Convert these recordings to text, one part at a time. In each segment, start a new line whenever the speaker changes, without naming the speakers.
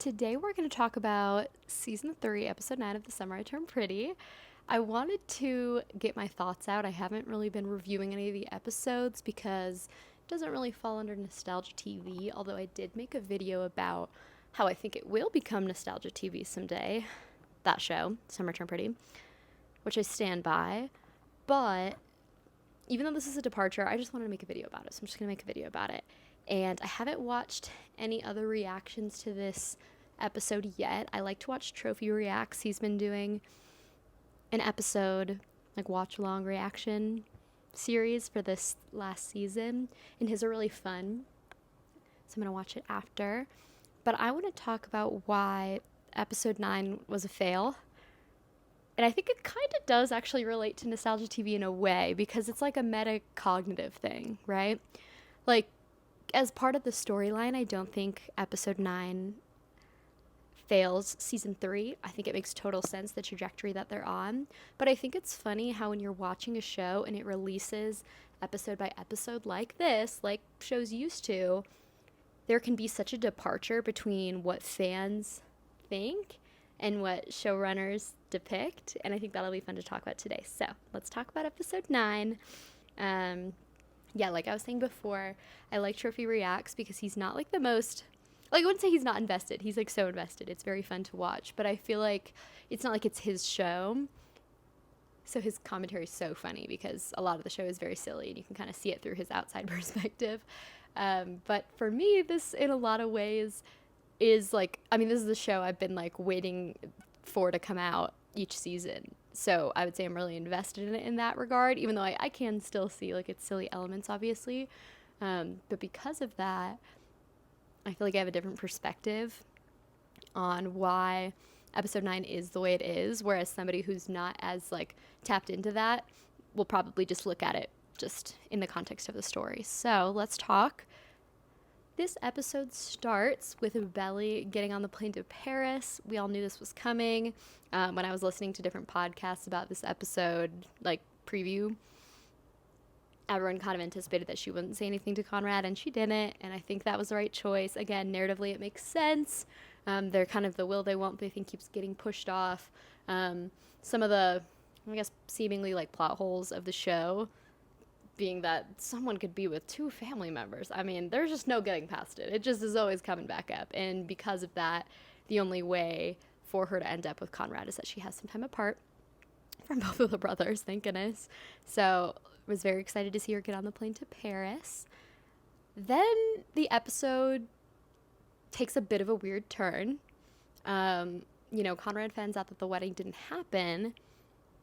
Today we're going to talk about season 3, episode 9 of The Summer I Turned Pretty. I wanted to get my thoughts out. I haven't really been reviewing any of the episodes because it doesn't really fall under nostalgia TV, although I did make a video about how I think it will become nostalgia TV someday. That show, Summer Turned Pretty, which I stand by. But even though this is a departure, I just wanted to make a video about it, so I'm just going to make a video about it. And I haven't watched any other reactions to this episode yet. I like to watch Trophy Reacts. He's been doing an episode, like watch-along reaction series for this last season, and his are really fun. So I'm going to watch it after. But I want to talk about why episode 9 was a fail. And I think it kind of does actually relate to nostalgia TV in a way, because it's like a metacognitive thing, right? Like, as part of the storyline, I don't think episode 9 fails season 3. I think it makes total sense, the trajectory that they're on. But I think it's funny how when you're watching a show and it releases episode by episode like this, like shows used to, there can be such a departure between what fans think and what showrunners depict. And I think that'll be fun to talk about today. So let's talk about episode 9. Yeah, like I was saying before, I like Trophy Reacts because he's not like the most, like I wouldn't say he's not invested. He's like so invested. It's very fun to watch, but I feel like it's not like it's his show. So his commentary is so funny because a lot of the show is very silly and you can kind of see it through his outside perspective. But for me, this in a lot of ways is like, I mean, this is the show I've been like waiting for to come out each season. So I would say I'm really invested in it in that regard, even though I can still see like its silly elements, obviously. But because of that, I feel like I have a different perspective on why episode 9 is the way it is, whereas somebody who's not as like tapped into that will probably just look at it just in the context of the story. So let's talk. This episode starts with Belly getting on the plane to Paris. We all knew this was coming. When I was listening to different podcasts about this episode, like preview, everyone kind of anticipated that she wouldn't say anything to Conrad, and she didn't, and I think that was the right choice. Again, narratively, it makes sense. They're kind of the will they won't they think keeps getting pushed off. Some of the, I guess, seemingly like plot holes of the show being that someone could be with 2 family members. I mean, there's just no getting past it. It just is always coming back up. And because of that, the only way for her to end up with Conrad is that she has some time apart from both of the brothers, thank goodness. So I was very excited to see her get on the plane to Paris. Then the episode takes a bit of a weird turn. Conrad finds out that the wedding didn't happen,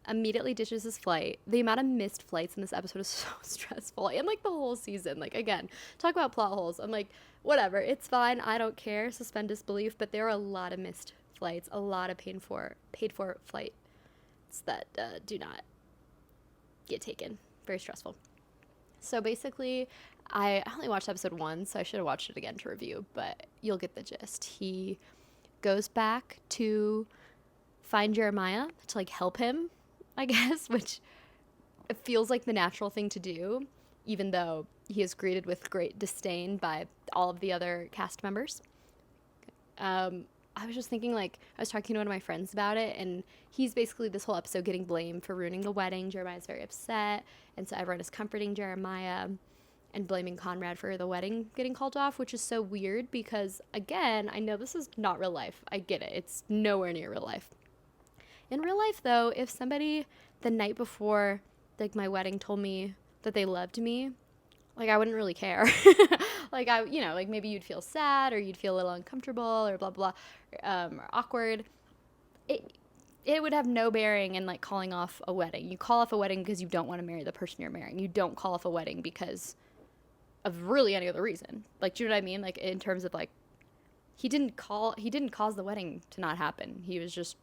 immediately ditches his flight. The amount of missed flights in this episode is so stressful, and like the whole season. Like, again, talk about plot holes. I'm like, whatever, it's fine, I don't care, suspend disbelief. But there are a lot of missed flights, a lot of paid for flights that do not get taken. Very stressful. So basically, I only watched episode 1, so I should have watched it again to review, but you'll get the gist. He goes back to find Jeremiah to like help him, I guess, which feels like the natural thing to do, even though he is greeted with great disdain by all of the other cast members. I was just thinking, like, I was talking to one of my friends about it, and he's basically this whole episode getting blamed for ruining the wedding. Jeremiah's very upset, and so everyone is comforting Jeremiah and blaming Conrad for the wedding getting called off, which is so weird because, again, I know this is not real life. I get it. It's nowhere near real life. In real life, though, if somebody the night before, like, my wedding told me that they loved me, like, I wouldn't really care. Like, like, maybe you'd feel sad or you'd feel a little uncomfortable or blah, blah, or awkward. It would have no bearing in, like, calling off a wedding. You call off a wedding because you don't want to marry the person you're marrying. You don't call off a wedding because of really any other reason. Like, do you know what I mean? Like, in terms of, like, he didn't cause the wedding to not happen. He was just,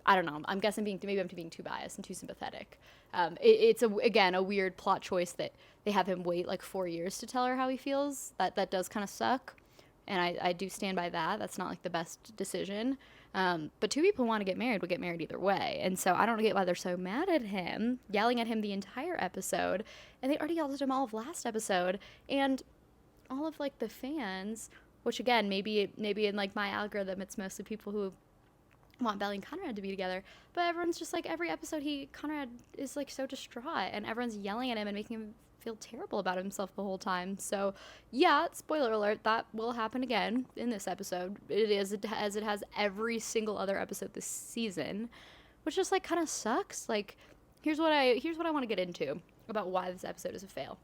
I don't know. I'm guessing maybe I'm being too biased and too sympathetic. It's again a weird plot choice that they have him wait like 4 years to tell her how he feels. That does kind of suck, and I do stand by that. That's not like the best decision. But 2 people who want to get married would get married either way, and so I don't get why they're so mad at him, yelling at him the entire episode, and they already yelled at him all of last episode, and all of like the fans which again, maybe in like my algorithm, it's mostly people who want Belly and Conrad to be together, but everyone's just like, every episode Conrad is like so distraught and everyone's yelling at him and making him feel terrible about himself the whole time. So yeah, spoiler alert, that will happen again in this episode. It is, as it has every single other episode this season, which just like kind of sucks. Like, here's what I want to get into about why this episode is a fail.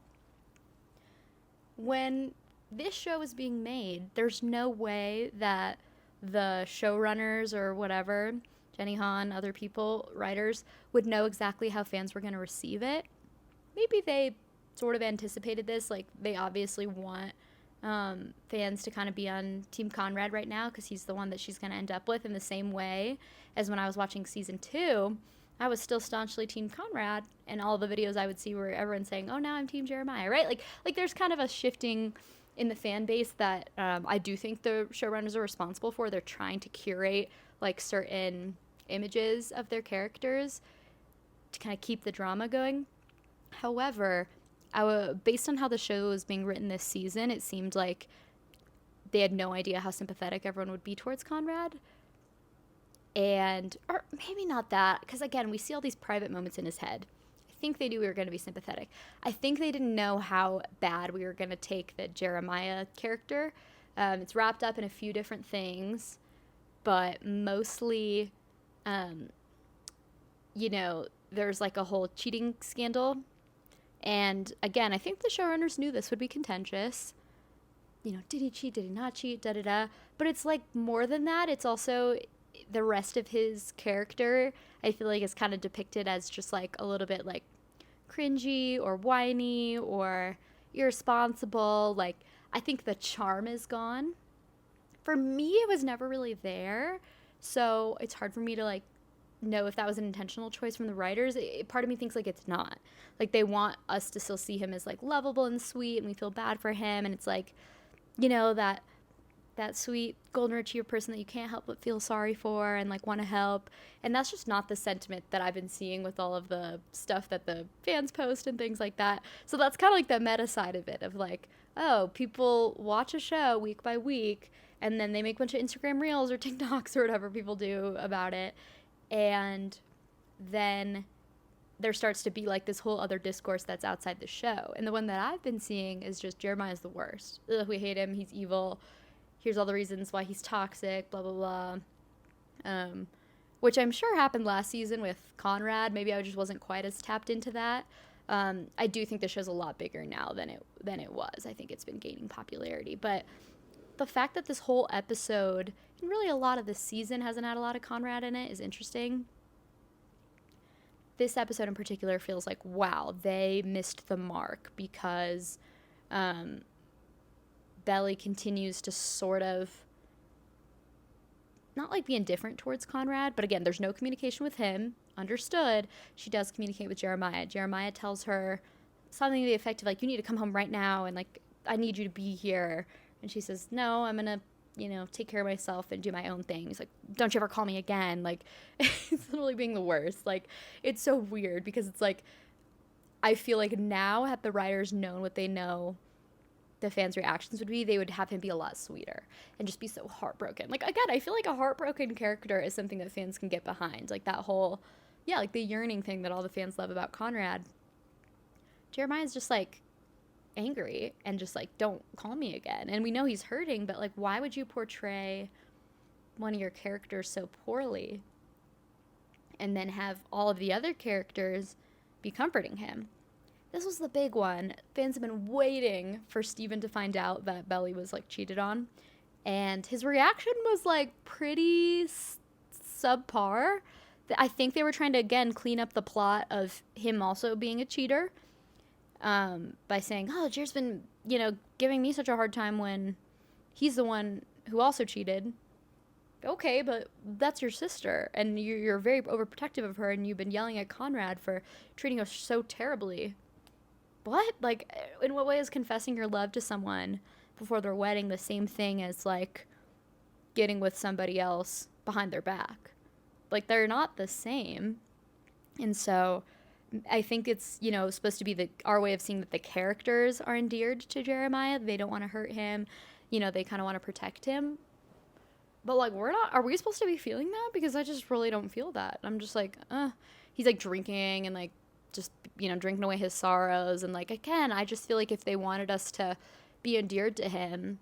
When this show is being made, there's no way that the showrunners or whatever, Jenny Han, other people, writers, would know exactly how fans were going to receive it. Maybe they sort of anticipated this. Like, they obviously want fans to kind of be on Team Conrad right now because he's the one that she's going to end up with, in the same way as when I was watching season 2. I was still staunchly Team Conrad, and all the videos I would see were everyone saying, oh, now I'm Team Jeremiah, right? Like there's kind of a shifting in the fan base that I do think the showrunners are responsible for. They're trying to curate like certain images of their characters to kind of keep the drama going. However, based on how the show was being written this season, it seemed like they had no idea how sympathetic everyone would be towards Conrad. Or maybe not that, because again, we see all these private moments in his head. I think they knew we were going to be sympathetic. I think they didn't know how bad we were going to take the Jeremiah character. It's wrapped up in a few different things, but mostly, there's like a whole cheating scandal. And again, I think the showrunners knew this would be contentious. Did he cheat? Did he not cheat? Da-da-da. But it's like more than that. It's also the rest of his character, I feel like, is kind of depicted as just like a little bit like cringy or whiny or irresponsible. Like, I think the charm is gone. For me, it was never really there, so it's hard for me to like know if that was an intentional choice from the writers. Part of me thinks like it's not. Like, they want us to still see him as like lovable and sweet, and we feel bad for him, and it's like, that sweet golden retriever person that you can't help but feel sorry for and like want to help. And that's just not the sentiment that I've been seeing with all of the stuff that the fans post and things like that. So that's kind of like the meta side of it, of like, oh, people watch a show week by week and then they make a bunch of Instagram reels or TikToks or whatever people do about it, and then there starts to be like this whole other discourse that's outside the show. And the one that I've been seeing is just, Jeremiah's the worst. Ugh, we hate him, he's evil, here's all the reasons why he's toxic, blah, blah, blah. Which I'm sure happened last season with Conrad. Maybe I just wasn't quite as tapped into that. I do think the show's a lot bigger now than it was. I think it's been gaining popularity. But the fact that this whole episode, and really a lot of this season, hasn't had a lot of Conrad in it is interesting. This episode in particular feels like, wow, they missed the mark, because Belly continues to sort of not like be indifferent towards Conrad, but again, there's no communication with him. Understood. She does communicate with Jeremiah. Jeremiah tells her something to the effect of like, you need to come home right now, and like, I need you to be here. And she says, no, I'm gonna take care of myself and do my own thing. He's like, don't you ever call me again. Like, it's literally being the worst. Like, it's so weird, because it's like, I feel like now, had the writers known what they know the fans' reactions would be, they would have him be a lot sweeter and just be so heartbroken. Like, again, I feel like a heartbroken character is something that fans can get behind. Like, that whole, like the yearning thing that all the fans love about Conrad. Jeremiah's just like angry and just like, don't call me again. And we know he's hurting, but like, why would you portray one of your characters so poorly and then have all of the other characters be comforting him? This was the big one. Fans have been waiting for Steven to find out that Belly was like cheated on, and his reaction was like pretty subpar. I think they were trying to again clean up the plot of him also being a cheater, by saying, oh, Jer's been giving me such a hard time when he's the one who also cheated. Okay, but that's your sister, and you're very overprotective of her, and you've been yelling at Conrad for treating her so terribly. What? Like, in what way is confessing your love to someone before their wedding the same thing as, like, getting with somebody else behind their back? Like, they're not the same. And so I think it's, supposed to be our way of seeing that the characters are endeared to Jeremiah. They don't want to hurt him. they kind of want to protect him. But, like, are we supposed to be feeling that? Because I just really don't feel that. I'm just like, he's, like, drinking and, like, just, drinking away his sorrows. And, like, again, I just feel like if they wanted us to be endeared to him,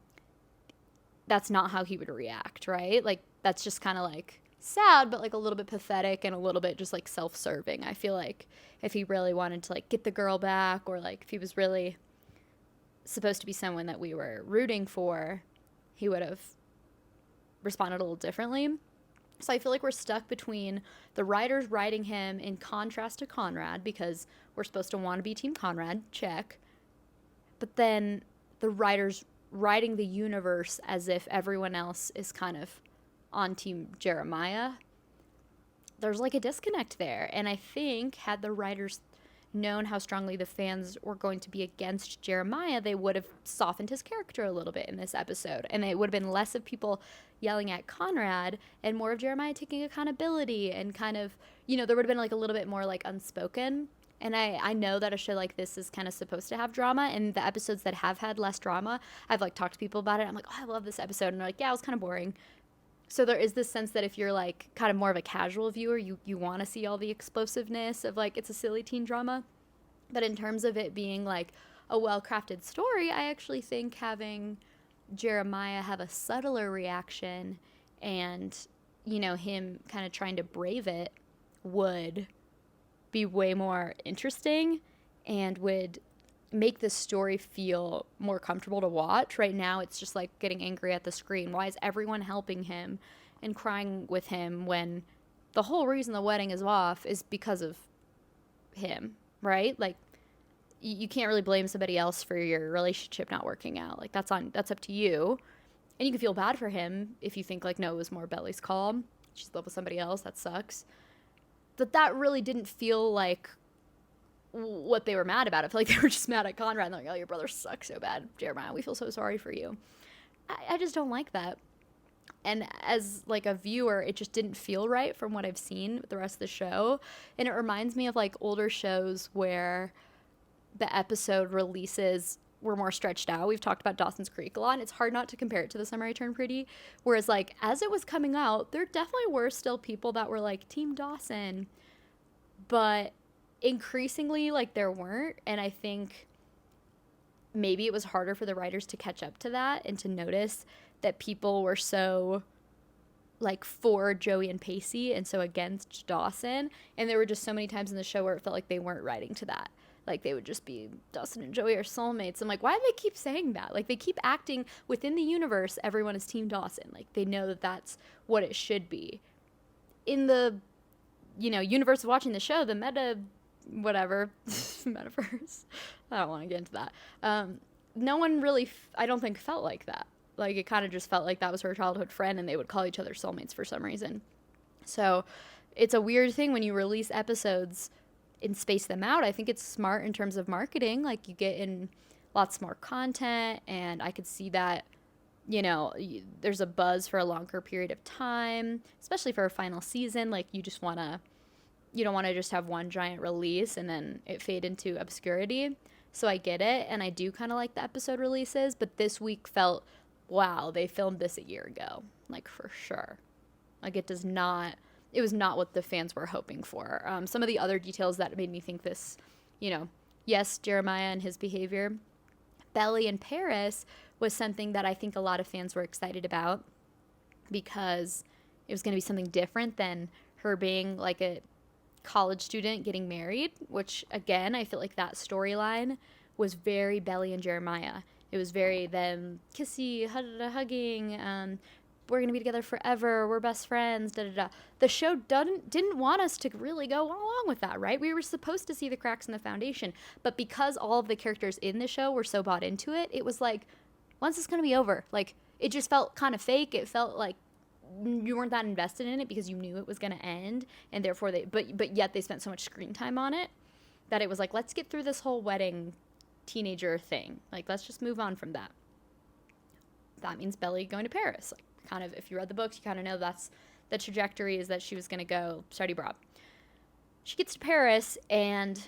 that's not how he would react, right? Like, that's just kind of, like, sad, but, like, a little bit pathetic and a little bit just, like, self-serving. I feel like if he really wanted to, like, get the girl back, or, like, if he was really supposed to be someone that we were rooting for, he would have responded a little differently. So I feel like we're stuck between the writers writing him in contrast to Conrad, because we're supposed to want to be Team Conrad, check, but then the writers writing the universe as if everyone else is kind of on Team Jeremiah. There's, like, a disconnect there. And I think had the writers known how strongly the fans were going to be against Jeremiah, they would have softened his character a little bit in this episode. And it would have been less of people yelling at Conrad and more of Jeremiah taking accountability, and kind of, there would have been, like, a little bit more, like, unspoken. And I know that a show like this is kind of supposed to have drama, and the episodes that have had less drama, I've, like, talked to people about it. I'm like, oh, I love this episode. And they're like, yeah, it was kind of boring. So there is this sense that if you're, like, kind of more of a casual viewer, you want to see all the explosiveness of, like, it's a silly teen drama. But in terms of it being, like, a well-crafted story, I actually think having Jeremiah have a subtler reaction and, him kind of trying to brave it would be way more interesting and would make the story feel more comfortable to watch. Right now, it's just, like, getting angry at the screen. Why is everyone helping him and crying with him when the whole reason the wedding is off is because of him, right? Like, you can't really blame somebody else for your relationship not working out. Like, that's up to you. And you can feel bad for him if you think, like, no, it was more Belly's call. She's in love with somebody else. That sucks. But that really didn't feel like what they were mad about. I feel like they were just mad at Conrad. And they're like, oh, your brother sucks so bad, Jeremiah. We feel so sorry for you. I just don't like that. And as, like, a viewer, it just didn't feel right from what I've seen with the rest of the show. And it reminds me of, like, older shows where the episode releases were more stretched out. We've talked about Dawson's Creek a lot, and it's hard not to compare it to The Summer I Turned Pretty. Whereas, like, as it was coming out, there definitely were still people that were, like, Team Dawson. But increasingly, like, there weren't. And I think maybe it was harder for the writers to catch up to that and to notice that people were so, like, for Joey and Pacey and so against Dawson. And there were just so many times in the show where it felt like they weren't writing to that. Like, they would just be, Dawson and Joey are soulmates. I'm like, why do they keep saying that? Like, they keep acting within the universe, everyone is Team Dawson. Like, they know that that's what it should be. In the, universe of watching the show, the metaverse, I don't want to get into that. No one really, I don't think, felt like that. Like, it kind of just felt like that was her childhood friend, and they would call each other soulmates for some reason. So it's a weird thing when you release episodes and space them out. I think it's smart in terms of marketing. Like, you get in lots more content, and I could see that, there's a buzz for a longer period of time, especially for a final season. Like, you don't want to just have one giant release and then it fade into obscurity. So I get it, and I do kind of like the episode releases, but this week felt, wow, they filmed this a year ago, like, for sure. Like, it was not what the fans were hoping for. Some of the other details that made me think this, yes, Jeremiah and his behavior. Belly in Paris was something that I think a lot of fans were excited about because it was going to be something different than her being, like, a college student getting married, which, again, I feel like that storyline was very Belly and Jeremiah. It was very them kissy, hugging, we're going to be together forever, we're best friends, da-da-da. The show didn't want us to really go along with that, right? We were supposed to see the cracks in the foundation, but because all of the characters in the show were so bought into it, it was like, when's this going to be over? Like, it just felt kind of fake. It felt like you weren't that invested in it because you knew it was going to end, and therefore but yet they spent so much screen time on it that it was like, let's get through this whole wedding teenager thing. Like, let's just move on from that. That means Belly going to Paris. Like, kind of, if you read the books, you kind of know that's the trajectory, is that she was going to go study abroad. She gets to Paris, and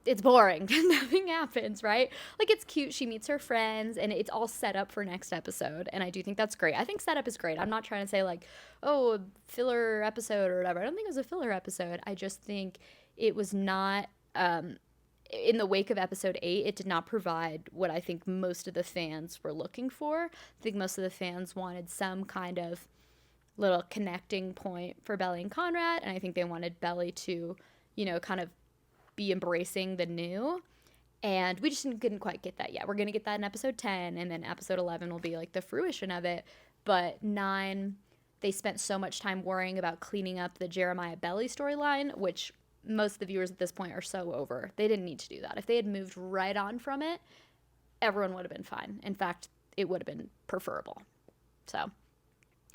it's boring. Nothing happens, right? Like, it's cute. She meets her friends and it's all set up for next episode. And I do think that's great. I think setup is great. I'm not trying to say, like, oh, filler episode or whatever. I don't think it was a filler episode. I just think it was not, in the wake of episode 8, it did not provide what I think most of the fans were looking for. I think most of the fans wanted some kind of little connecting point for Belly and Conrad. And I think they wanted Belly to, kind of be embracing the new, and we just didn't quite get that yet. We're gonna get that in episode 10, and then episode 11 will be like the fruition of it. But 9, they spent so much time worrying about cleaning up the Jeremiah Belly storyline, which most of the viewers at this point are so over. They didn't need to do that. If they had moved right on from it, everyone would have been fine. In fact, it would have been preferable. So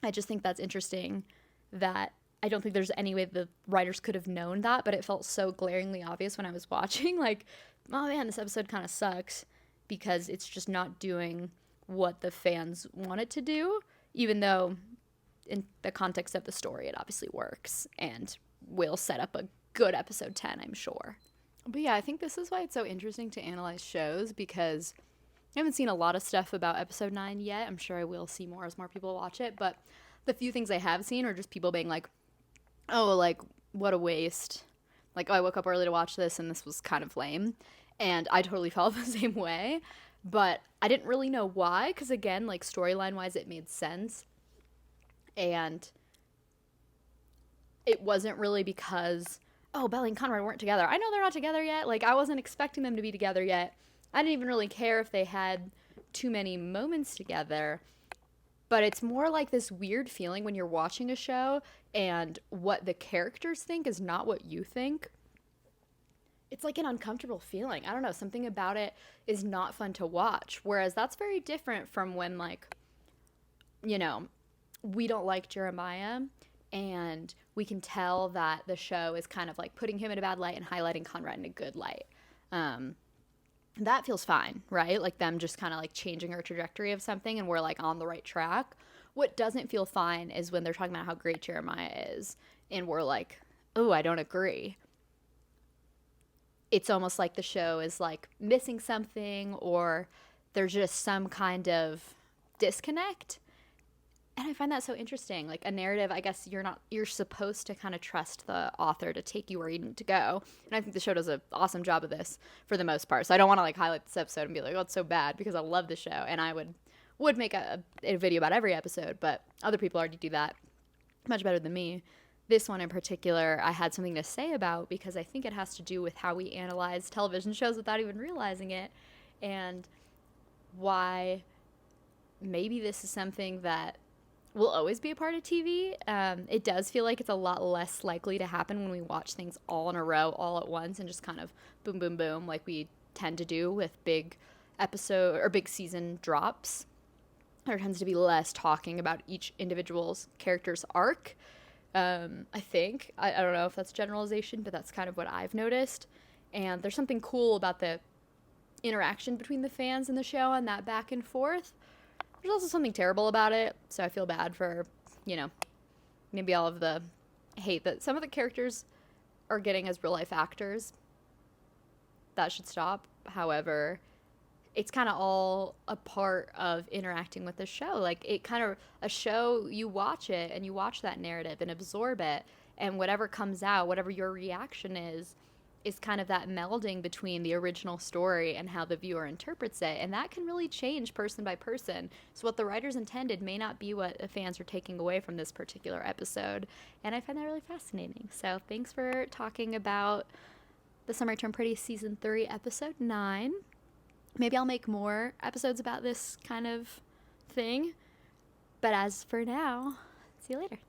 I just think that's interesting that I don't think there's any way the writers could have known that, but it felt so glaringly obvious when I was watching. Like, oh man, this episode kind of sucks because it's just not doing what the fans want it to do, even though in the context of the story, it obviously works and will set up a good episode 10, I'm sure.
But yeah, I think this is why it's so interesting to analyze shows, because I haven't seen a lot of stuff about episode 9 yet. I'm sure I will see more as more people watch it, but the few things I have seen are just people being like, oh, like, what a waste. Like, oh, I woke up early to watch this and this was kind of lame. And I totally felt the same way. But I didn't really know why, because again, like, storyline-wise, it made sense. And it wasn't really because, oh, Belly and Conrad weren't together. I know they're not together yet. Like, I wasn't expecting them to be together yet. I didn't even really care if they had too many moments together. But it's more like this weird feeling when you're watching a show and what the characters think is not what you think. It's like an uncomfortable feeling. I don't know. Something about it is not fun to watch. Whereas that's very different from when, like, we don't like Jeremiah and we can tell that the show is kind of like putting him in a bad light and highlighting Conrad in a good light. That feels fine, right? Like them just kind of like changing our trajectory of something and we're like on the right track. What doesn't feel fine is when they're talking about how great Jeremiah is and we're like, oh, I don't agree. It's almost like the show is like missing something or there's just some kind of disconnect. And I find that so interesting. Like a narrative, I guess you're supposed to kind of trust the author to take you where you need to go. And I think the show does an awesome job of this for the most part. So I don't want to like highlight this episode and be like, oh, it's so bad, because I love the show. And I would make a video about every episode, but other people already do that much better than me. This one in particular, I had something to say about because I think it has to do with how we analyze television shows without even realizing it, and why maybe this is something that will always be a part of TV. It does feel like it's a lot less likely to happen when we watch things all in a row, all at once, and just kind of boom, boom, boom, like we tend to do with big episode or big season drops. There tends to be less talking about each individual's character's arc. I think. I don't know if that's generalization, but that's kind of what I've noticed. And there's something cool about the interaction between the fans and the show and that back and forth. There's also something terrible about it, so I feel bad for, maybe all of the hate that some of the characters are getting as real-life actors. That should stop. However, it's kind of all a part of interacting with the show. Like, a show, you watch it, and you watch that narrative and absorb it, and whatever comes out, whatever your reaction is kind of that melding between the original story and how the viewer interprets it, and that can really change person by person. So what the writers intended may not be what the fans are taking away from this particular episode, and I find that really fascinating. So thanks for talking about The Summer I Turned Pretty Season 3, Episode 9. Maybe I'll make more episodes about this kind of thing, but as for now, see you later.